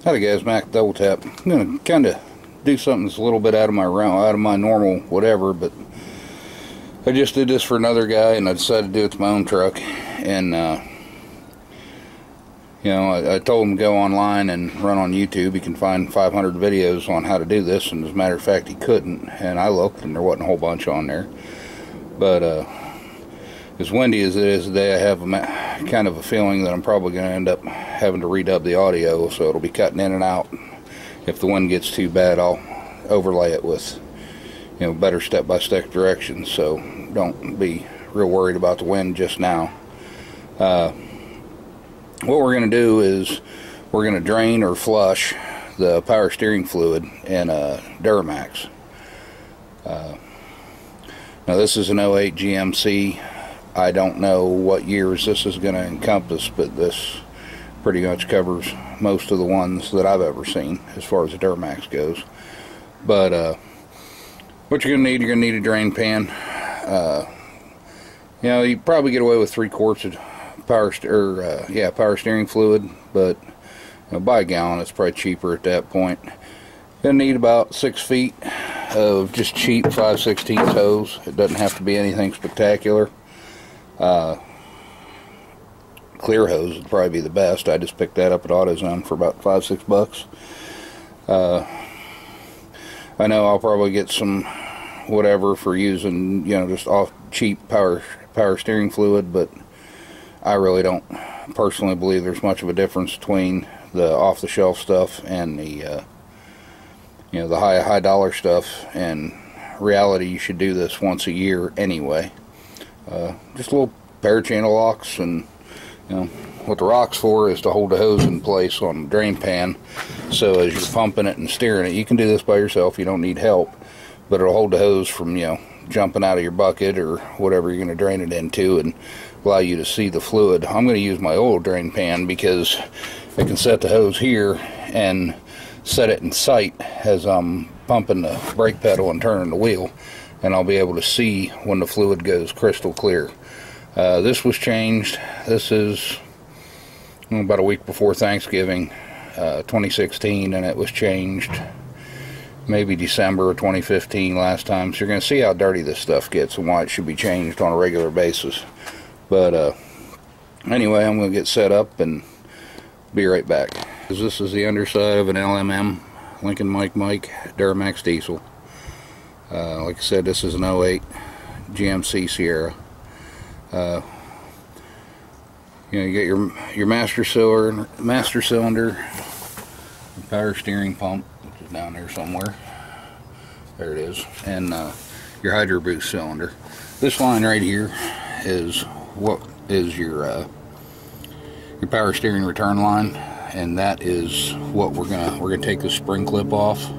Howdy guys, Mac Double Tap. I'm gonna kind of do something that's a little bit out of my realm, out of my normal whatever, but I just did this for another guy and I decided to do it to my own truck. And you know, I told him to go online and run on YouTube. He can find 500 videos on how to do this, and as a matter of fact he couldn't, and I looked and there wasn't a whole bunch on there. But as windy as it is today, I have kind of a feeling that I'm probably going to end up having to redub the audio, so it'll be cutting in and out. If the wind gets too bad, I'll overlay it with, you know, better step-by-step directions, so don't be real worried about the wind just now. What we're going to do is we're going to drain or flush the power steering fluid in a Duramax. Now this is an 08 GMC. I don't know what years this is going to encompass, but this pretty much covers most of the ones that I've ever seen as far as the Duramax goes. But what you're going to need a drain pan. You know, you probably get away with 3 quarts of power steering fluid, but you know, by a gallon it's probably cheaper at that point. You'll need about 6 feet of just cheap 5/16 hose. It doesn't have to be anything spectacular. Clear hose would probably be the best. I just picked that up at AutoZone for about $5-6. I know I'll probably get some whatever for using, you know, just off cheap power steering fluid, but I really don't personally believe there's much of a difference between the off-the-shelf stuff and the you know, the high dollar stuff. And reality, you should do this once a year anyway. Just a little pair of channel locks, and you know what the rock's for is to hold the hose in place on the drain pan, so as you're pumping it and steering it, you can do this by yourself, you don't need help, but it'll hold the hose from, you know, jumping out of your bucket or whatever you're going to drain it into, and allow you to see the fluid. I'm going to use my oil drain pan because I can set the hose here and set it in sight as I'm pumping the brake pedal and turning the wheel, and I'll be able to see when the fluid goes crystal clear. This was changed. This is about a week before Thanksgiving, 2016, and it was changed maybe December of 2015 last time. So you're going to see how dirty this stuff gets and why it should be changed on a regular basis. But anyway, I'm going to get set up and be right back. This is the underside of an LMM Lincoln Mike Duramax Diesel. Like I said, this is an 08 GMC Sierra. You know, you get your master cylinder, power steering pump, which is down there somewhere. There it is, and your hydro boost cylinder. This line right here is what is your power steering return line, and that is what we're gonna take the spring clip off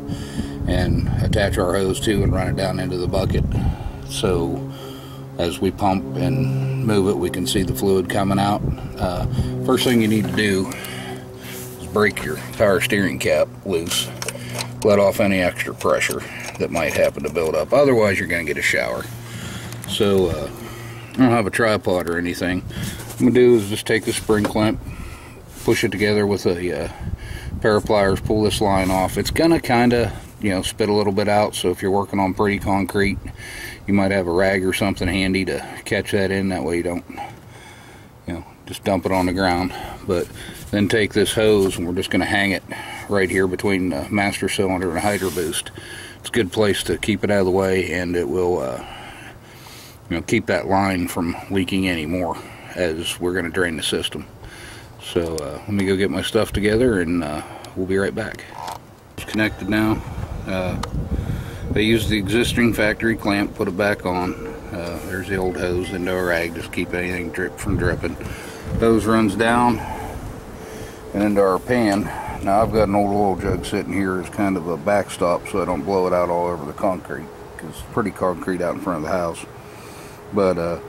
and attach our hose to and run it down into the bucket, so as we pump and move it we can see the fluid coming out. First thing you need to do is break your power steering cap loose, let off any extra pressure that might happen to build up, otherwise you're going to get a shower. So I don't have a tripod or anything. What I'm going to do is just take the spring clamp, push it together with a pair of pliers, pull this line off. It's going to kind of, you know, spit a little bit out, so if you're working on pretty concrete, you might have a rag or something handy to catch that in. That way you don't, you know, just dump it on the ground. But then take this hose and we're just going to hang it right here between the master cylinder and the hydro boost. It's a good place to keep it out of the way, and it will you know, keep that line from leaking anymore as we're going to drain the system. So let me go get my stuff together and we'll be right back. It's connected now. I used the existing factory clamp, put it back on. There's the old hose into a rag, just keep anything from dripping. Hose runs down and into our pan. Now I've got an old oil jug sitting here as kind of a backstop so I don't blow it out all over the concrete, because it's pretty concrete out in front of the house. But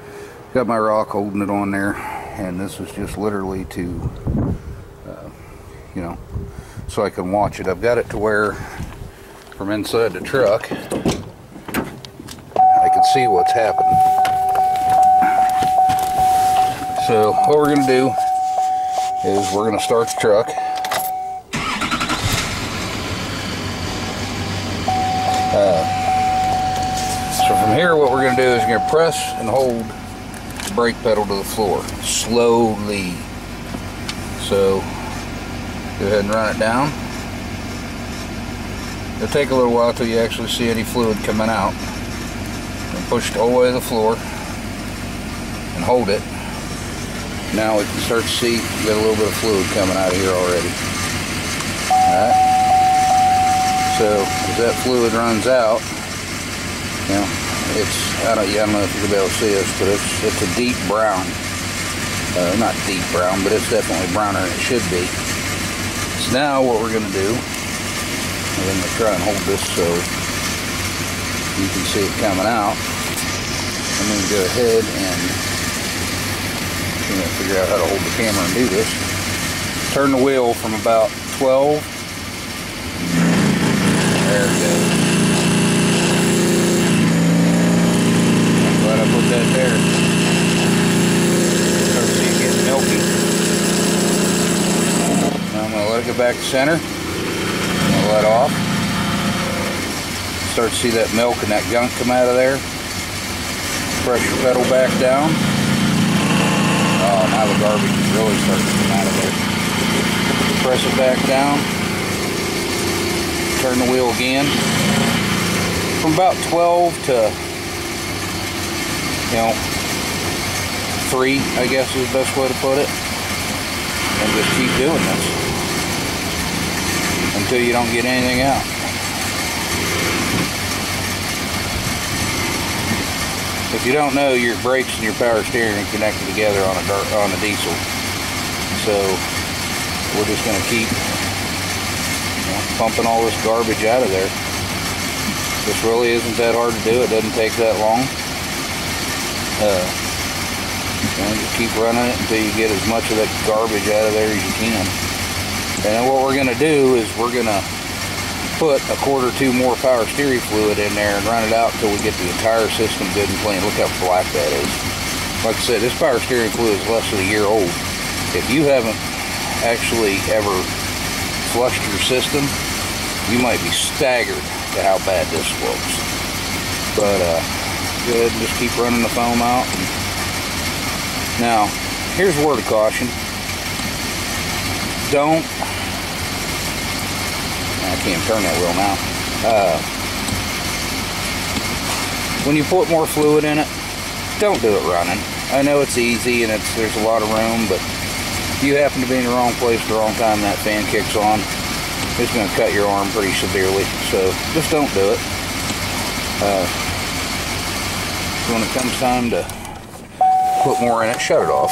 got my rock holding it on there, and this is just literally to you know, so I can watch it. I've got it to where from inside the truck I can see what's happening. So what we're going to do is we're going to start the truck. here what we're going to do is we're going to press and hold the brake pedal to the floor slowly. So go ahead and run it down. It'll take a little while till you actually see any fluid coming out. And push it all the way to the floor and hold it. Now we can start to see you got a little bit of fluid coming out of here already. Alright. So as that fluid runs out, you know, it's, I don't know if you'll be able to see this, but it's a deep brown. Not deep brown, but it's definitely browner than it should be. So now what we're going to do, I'm going to try and hold this so you can see it coming out. I'm going to go ahead and figure out how to hold the camera and do this. Turn the wheel from about 12. There it goes. I'm glad I put that there. Start to see it getting milky. Now I'm going to let it go back to center. I'm going to let off. Start to see that milk and that gunk come out of there. Press your pedal back down. Oh, now the garbage is really starting to come out of there. Press it back down. Turn the wheel again. From about 12 to, 3, I guess is the best way to put it. And just keep doing this until you don't get anything out. If you don't know, your brakes and your power steering are connected together on a diesel. So we're just going to keep pumping all this garbage out of there. This really isn't that hard to do. It doesn't take that long. Just keep running it until you get as much of that garbage out of there as you can. And then what we're going to do is we're going to put a quart or two more power steering fluid in there and run it out until we get the entire system good and clean. Look how black that is. Like I said, this power steering fluid is less than a year old. If you haven't actually ever flushed your system, you might be staggered to how bad this looks. But go ahead and just keep running the foam out. Now, here's a word of caution. Don't, I can't turn that wheel now. When you put more fluid in it, don't do it running. I know it's easy and there's a lot of room, but if you happen to be in the wrong place at the wrong time, that fan kicks on, it's going to cut your arm pretty severely. So just don't do it. When it comes time to put more in it, shut it off.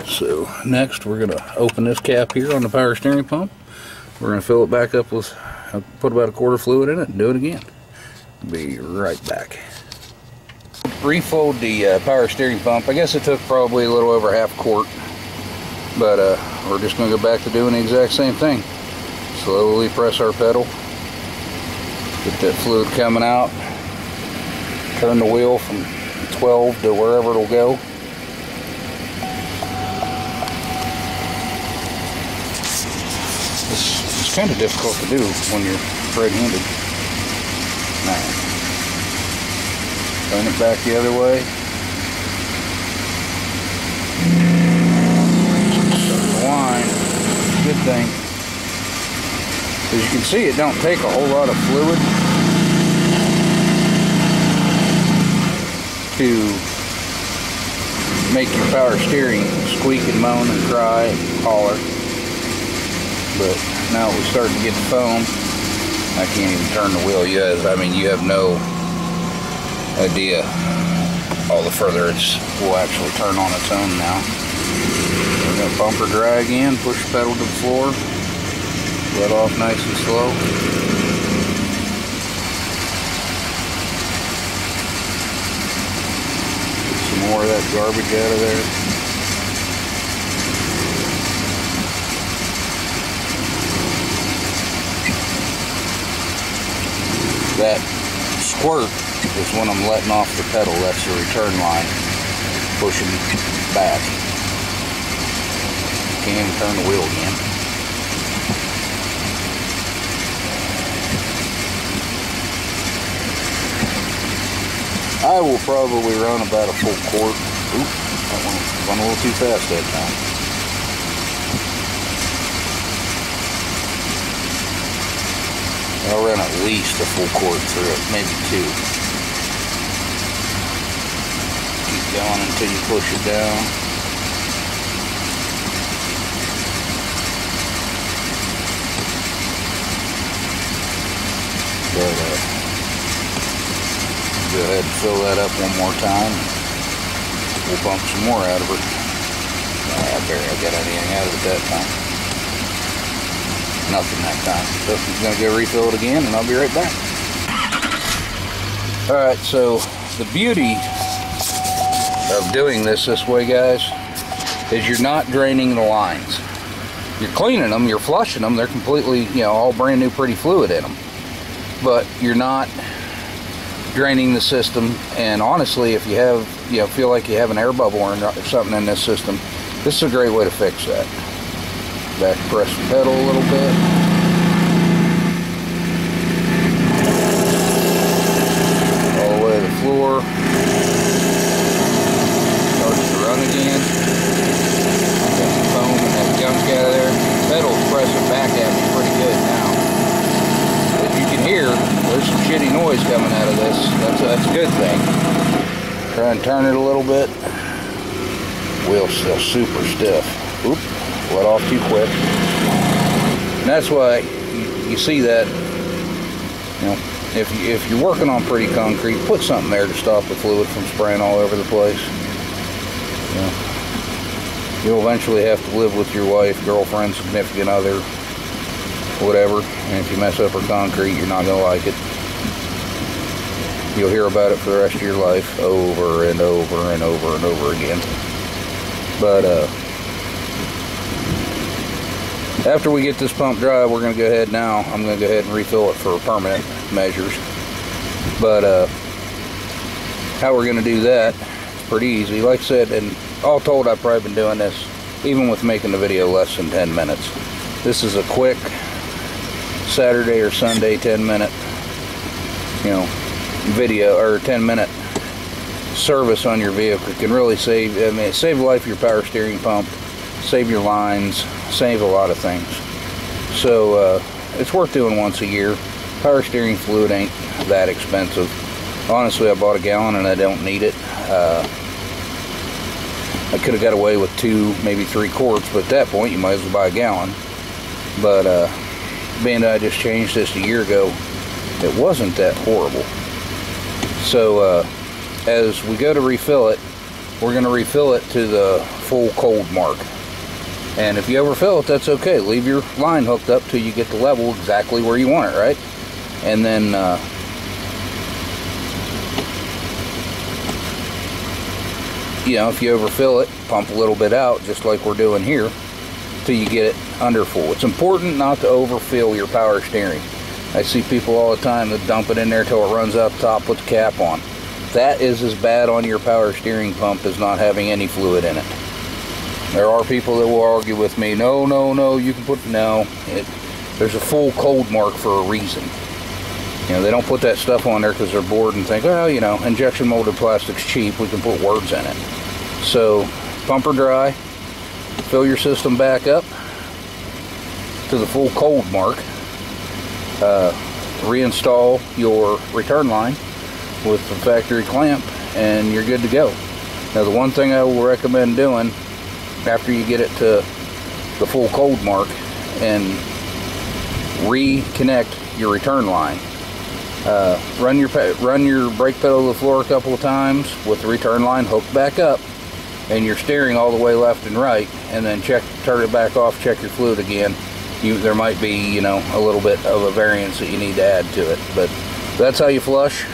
So next we're going to open this cap here on the power steering pump. We're going to fill it back up with, put about a quart of fluid in it and do it again. Be right back. Refilled the power steering pump. I guess it took probably a little over half a quart, but we're just going to go back to doing the exact same thing. Slowly press our pedal, get that fluid coming out, turn the wheel from 12 to wherever it'll go. It's kind of difficult to do when you're right-handed. Now, turn it back the other way. Start the line. Good thing. As you can see, it don't take a whole lot of fluid to make your power steering squeak and moan and cry and holler. But now we're starting to get the foam. I can't even turn the wheel yet. I mean, you have no idea all the further it will actually turn on its own now. We're going to bumper drag in, push the pedal to the floor, let off nice and slow. Get some more of that garbage out of there. That squirt is when I'm letting off the pedal. That's the return line, pushing back. Can't even turn the wheel again. I will probably run about a full quart. Oop, that one went a little too fast that time. I'll run at least a full quart through it, maybe 2. Keep going until you push it down. But go ahead and fill that up one more time. We'll pump some more out of her. I barely got anything out of it that time. Nothing that time. So I'm going to go refill it again, and I'll be right back. Alright, so the beauty of doing this way, guys, is you're not draining the lines. You're cleaning them, you're flushing them, they're completely, you know, all brand new pretty fluid in them. But you're not draining the system, and honestly, if you have, you know, feel like you have an air bubble or something in this system, this is a great way to fix that. Back press the pedal a little bit. All the way to the floor. Starts to run again. Got the foam and that gunk out of there. Pedal's pressing back at me pretty good now. As you can hear, there's some shitty noise coming out of this. That's a good thing. Try and turn it a little bit. Wheel's still super stiff. Oop, let off too quick. And that's why you see that, you know, if you're working on pretty concrete, put something there to stop the fluid from spraying all over the place. You know, you'll eventually have to live with your wife, girlfriend, significant other, whatever, and if you mess up her concrete, you're not going to like it. You'll hear about it for the rest of your life over and over and over and over again. But after we get this pump dry, we're going to go ahead now. I'm going to go ahead and refill it for permanent measures. But how we're going to do that is pretty easy. Like I said, and all told, I've probably been doing this, even with making the video, less than 10 minutes. This is a quick Saturday or Sunday 10-minute, you know, video, or 10-minute service on your vehicle. It can really save, I mean, save the life of your power steering pump, save your lines, save a lot of things. So it's worth doing once a year. Power steering fluid ain't that expensive. Honestly, I bought a gallon and I don't need it. I could have got away with 2, maybe 3 quarts, but at that point you might as well buy a gallon. But being that I just changed this a year ago, it wasn't that horrible. So as we go to refill it, we're going to refill it to the full cold mark. And if you overfill it, that's okay. Leave your line hooked up till you get the level exactly where you want it, right? And then you know, if you overfill it, pump a little bit out, just like we're doing here, till you get it under full. It's important not to overfill your power steering. I see people all the time that dump it in there till it runs out the top, put the cap on. That is as bad on your power steering pump as not having any fluid in it. There are people that will argue with me, no, you can put, no, there's a full cold mark for a reason. You know, they don't put that stuff on there because they're bored and think, well, you know, injection molded plastic's cheap, we can put words in it. So, pump her dry, fill your system back up to the full cold mark, reinstall your return line with the factory clamp, and you're good to go. Now, the one thing I will recommend doing after you get it to the full cold mark and reconnect your return line, run your brake pedal to the floor a couple of times with the return line hooked back up, and you're steering all the way left and right, and then turn it back off, check your fluid again. There might be, you know, a little bit of a variance that you need to add to it, but that's how you flush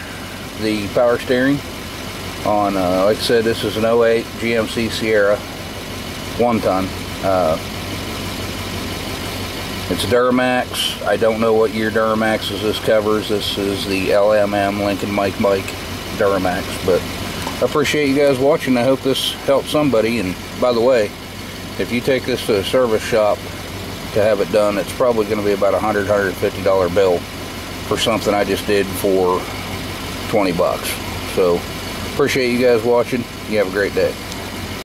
the power steering on, like I said, this is an 08 GMC Sierra 1-ton. It's Duramax. I don't know what year Duramaxes this covers. This is the LMM Lincoln Mike Duramax, but I appreciate you guys watching. I hope this helps somebody. And by the way, if you take this to a service shop to have it done, it's probably going to be about $150 bill for something I just did for 20 bucks. So Appreciate you guys watching. You have a great day.